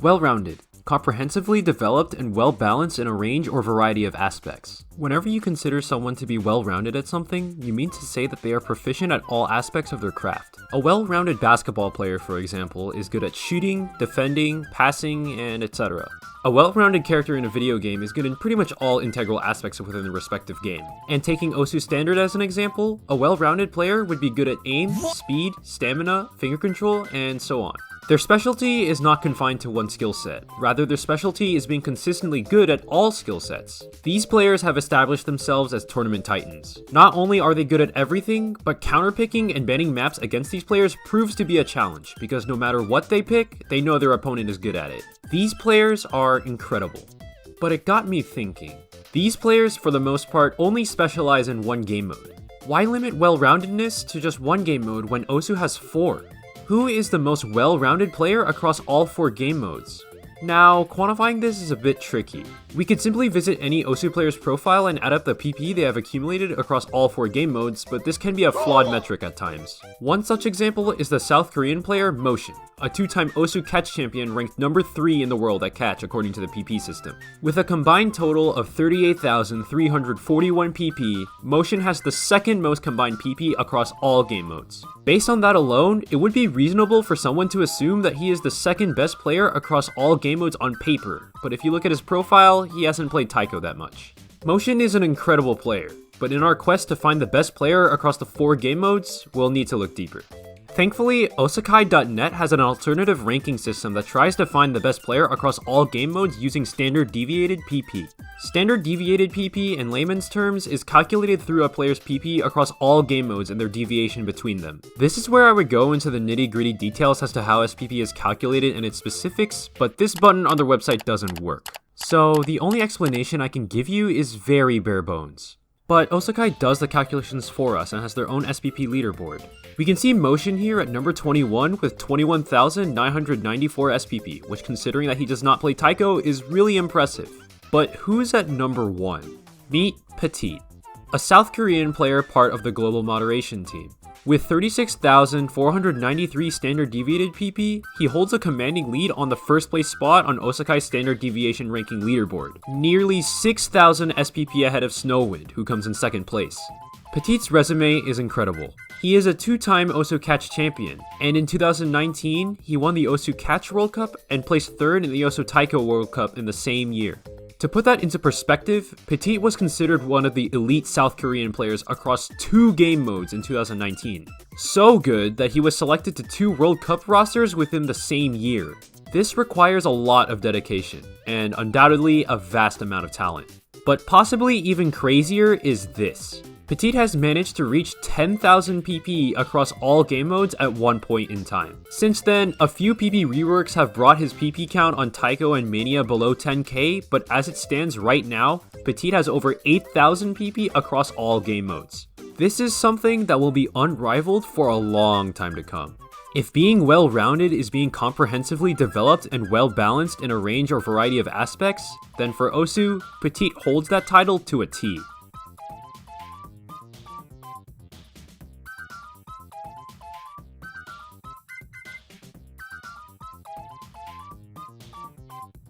Well-rounded. Comprehensively developed and well-balanced in a range or variety of aspects. Whenever you consider someone to be well-rounded at something, you mean to say that they are proficient at all aspects of their craft. A well-rounded basketball player, for example, is good at shooting, defending, passing, and etc. A well-rounded character in a video game is good in pretty much all integral aspects within the respective game. And taking Osu Standard as an example, a well-rounded player would be good at aim, speed, stamina, finger control, and so on. Their specialty is not confined to one skill set, rather their specialty is being consistently good at all skill sets. These players have established themselves as tournament titans. Not only are they good at everything, but counterpicking and banning maps against these players proves to be a challenge, because no matter what they pick, they know their opponent is good at it. These players are incredible. But it got me thinking. These players, for the most part, only specialize in one game mode. Why limit well-roundedness to just one game mode when Osu has 4? Who is the most well-rounded player across all 4 game modes? Now, quantifying this is a bit tricky. We could simply visit any Osu player's profile and add up the PP they have accumulated across all 4 game modes, but this can be a flawed metric at times. One such example is the South Korean player Motion, a 2-time Osu catch champion ranked number 3 in the world at catch according to the PP system. With a combined total of 38,341 PP, Motion has the second most combined PP across all game modes. Based on that alone, it would be reasonable for someone to assume that he is the second best player across all game modes on paper, but if you look at his profile, he hasn't played Taiko that much. Motion is an incredible player, but in our quest to find the best player across the 4 game modes, we'll need to look deeper. Thankfully, Osakai.net has an alternative ranking system that tries to find the best player across all game modes using standard deviated PP. Standard deviated PP, in layman's terms, is calculated through a player's PP across all game modes and their deviation between them. This is where I would go into the nitty-gritty details as to how SPP is calculated and its specifics, but this button on their website doesn't work. So the only explanation I can give you is very bare bones. But Osakai does the calculations for us and has their own SPP leaderboard. We can see Motion here at number 21 with 21,994 SPP, which considering that he does not play Taiko is really impressive. But who's at number 1? Meet Petit, a South Korean player part of the global moderation team. With 36,493 standard deviated PP, he holds a commanding lead on the first place spot on Osakai's standard deviation ranking leaderboard, nearly 6,000 SPP ahead of Snowwind, who comes in second place. Petit's resume is incredible. He is a 2-time Osu Catch champion, and in 2019, he won the Osu Catch World Cup and placed 3rd in the Osu Taiko World Cup in the same year. To put that into perspective, Petit was considered one of the elite South Korean players across 2 game modes in 2019. So good that he was selected to 2 World Cup rosters within the same year. This requires a lot of dedication, and undoubtedly a vast amount of talent. But possibly even crazier is this. Petit has managed to reach 10,000 PP across all game modes at one point in time. Since then, a few PP reworks have brought his PP count on Taiko and Mania below 10k, but as it stands right now, Petit has over 8,000 PP across all game modes. This is something that will be unrivaled for a long time to come. If being well-rounded is being comprehensively developed and well-balanced in a range or variety of aspects, then for Osu, Petit holds that title to a T.